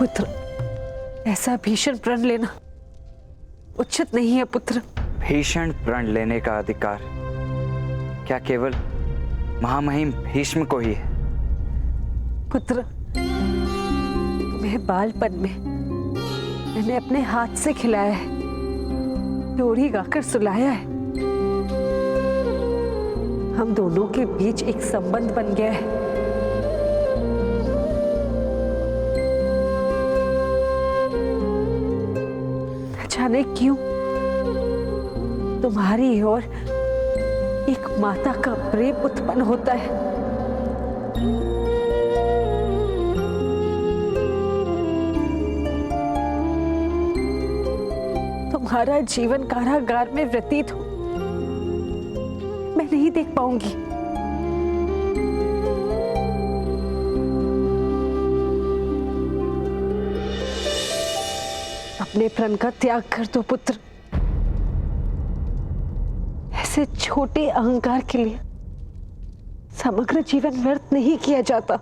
पुत्र, ऐसा भीषण प्रण लेना उचित नहीं है पुत्र। भीषण प्रण लेने का अधिकार क्या केवल महामहिम भीष्म को ही है? पुत्र, तुम्हें बालपन में मैंने अपने हाथ से खिलाया है, लोरी गाकर सुलाया है। हम दोनों के बीच एक संबंध बन गया है। न जाने क्यों तुम्हारी ओर एक माता का प्रेम उत्पन्न होता है। तुम्हारा जीवन कारागार में व्यतीत हो मैं नहीं देख पाऊंगी। अपने प्रण का त्याग कर दो पुत्र। ऐसे छोटे अहंकार के लिए समग्र जीवन व्यर्थ नहीं किया जाता।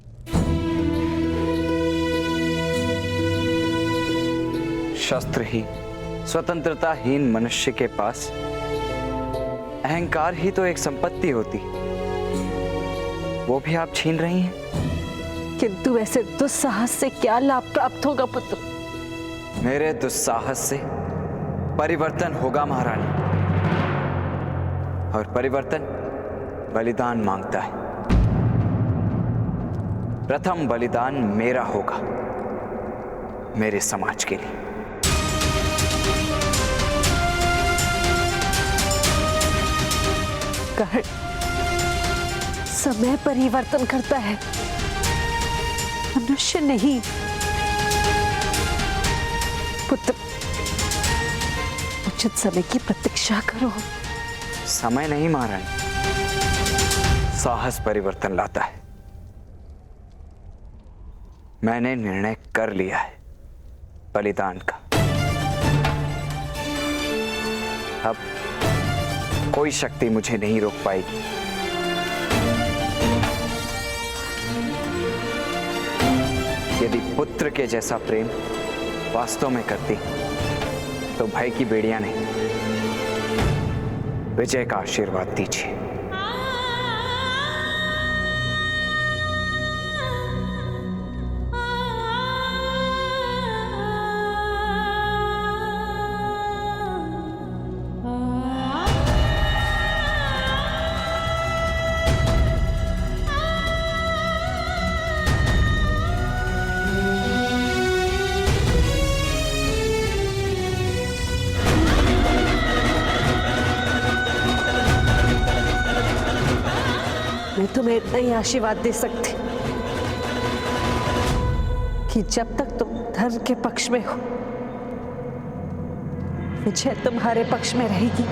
शस्त्रहीन, स्वतंत्रताहीन मनुष्य के पास अहंकार ही तो एक संपत्ति होती, वो भी आप छीन रही हैं। किंतु ऐसे दुस्साहस से क्या लाभ प्राप्त होगा पुत्र? मेरे दुस्साहस से परिवर्तन होगा महारानी, और परिवर्तन बलिदान मांगता है। प्रथम बलिदान मेरा होगा, मेरे समाज के लिए। कर्ण, समय परिवर्तन करता है, मनुष्य नहीं। पुत्र, उचित समय की प्रतीक्षा करो। समय नहीं महारानी, साहस परिवर्तन लाता है। मैंने निर्णय कर लिया है बलिदान का। अब कोई शक्ति मुझे नहीं रोक पाएगी। यदि पुत्र के जैसा प्रेम वास्तव में करती तो भय की बेड़ियां नहीं, विजय का आशीर्वाद दीजिए। मैं तुम्हें इतना ही आशीर्वाद दे सकती कि जब तक तुम धर्म के पक्ष में हो, विजय तुम्हारे पक्ष में रहेगी।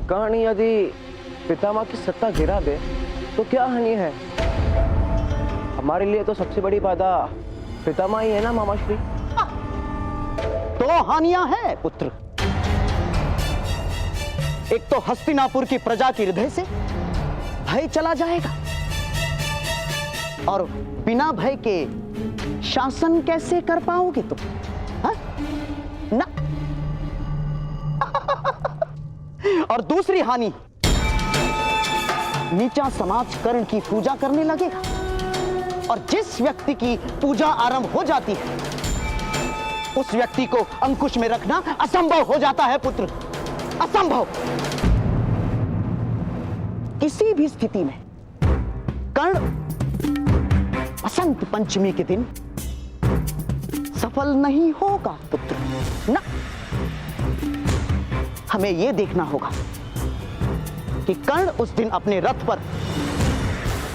कहानी यदि पितामह की सत्ता गिरा दे तो क्या हानि है? हमारे लिए तो सबसे बड़ी बाधा पितामह ही है ना मामाश्री। दो हानियां हैं पुत्र। एक तो हस्तिनापुर की प्रजा के हृदय से भय चला जाएगा, और बिना भय के शासन कैसे कर पाओगे तुम? हाँ? ना। और दूसरी हानि, नीचा समाज कर्ण की पूजा करने लगेगा, और जिस व्यक्ति की पूजा आरंभ हो जाती है उस व्यक्ति को अंकुश में रखना असंभव हो जाता है पुत्र, असंभव। किसी भी स्थिति में कर्ण बसंत पंचमी के दिन सफल नहीं होगा पुत्र, ना। हमें यह देखना होगा कि कर्ण उस दिन अपने रथ पर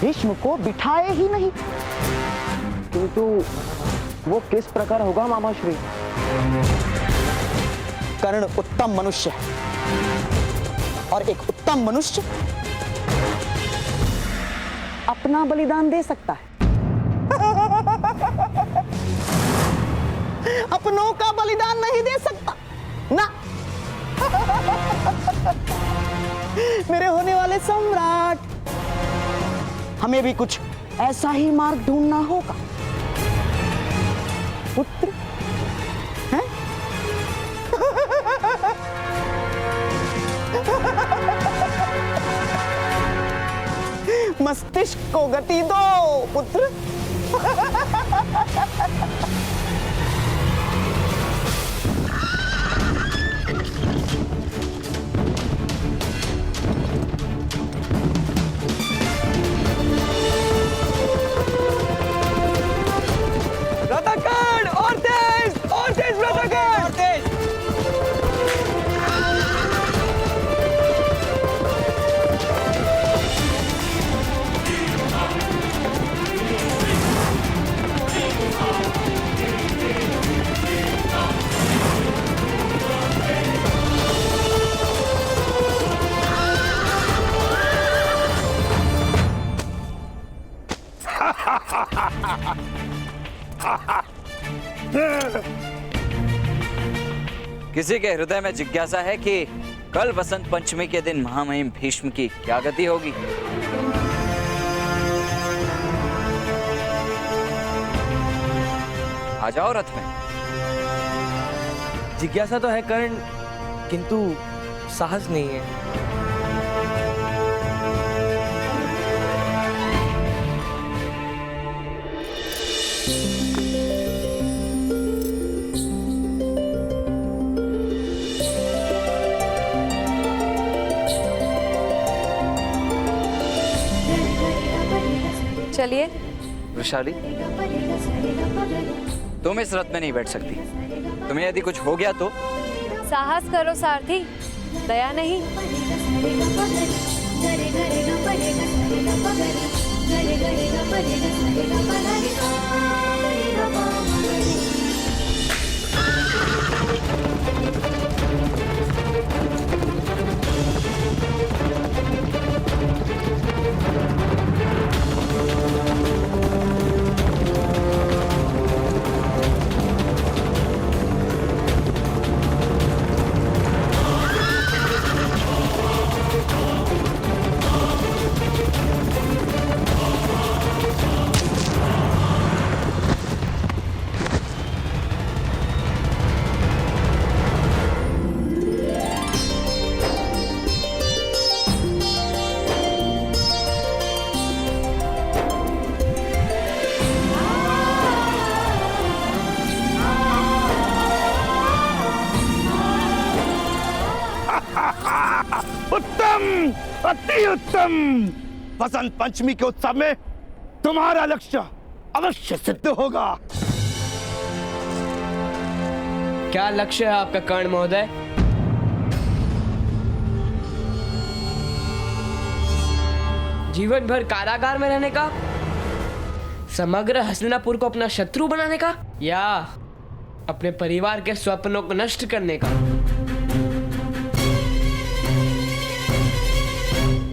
भीष्म को बिठाए ही नहीं। किंतु वो किस प्रकार होगा मामाश्री? कर्ण उत्तम मनुष्य है और एक उत्तम मनुष्य अपना बलिदान दे सकता है। अपनों का बलिदान नहीं दे सकता ना। मेरे होने वाले सम्राट, हमें भी कुछ ऐसा ही मार्ग ढूंढना होगा। पुत्र हैं? मस्तिष्क को गति दो पुत्र। रथाकर्ण और तेज रथाकर्ण। किसी के हृदय में जिज्ञासा है कि कल बसंत पंचमी के दिन महामहिम भीष्म की क्या गति होगी? आ जाओ रथ में। जिज्ञासा तो है कर्ण, किंतु साहस नहीं है। चलिए। वृषाली, तुम इस रथ में नहीं बैठ सकती। तुम्हें यदि कुछ हो गया तो? साहस करो सारथी, दया नहीं। उत्तम, अति उत्तम। बसंत पंचमी के उत्सव में तुम्हारा लक्ष्य अवश्य सिद्ध होगा। क्या लक्ष्य है आपका कर्ण महोदय? जीवन भर कारागार में रहने का, समग्र हस्तिनापुर को अपना शत्रु बनाने का, या अपने परिवार के स्वप्नों को नष्ट करने का?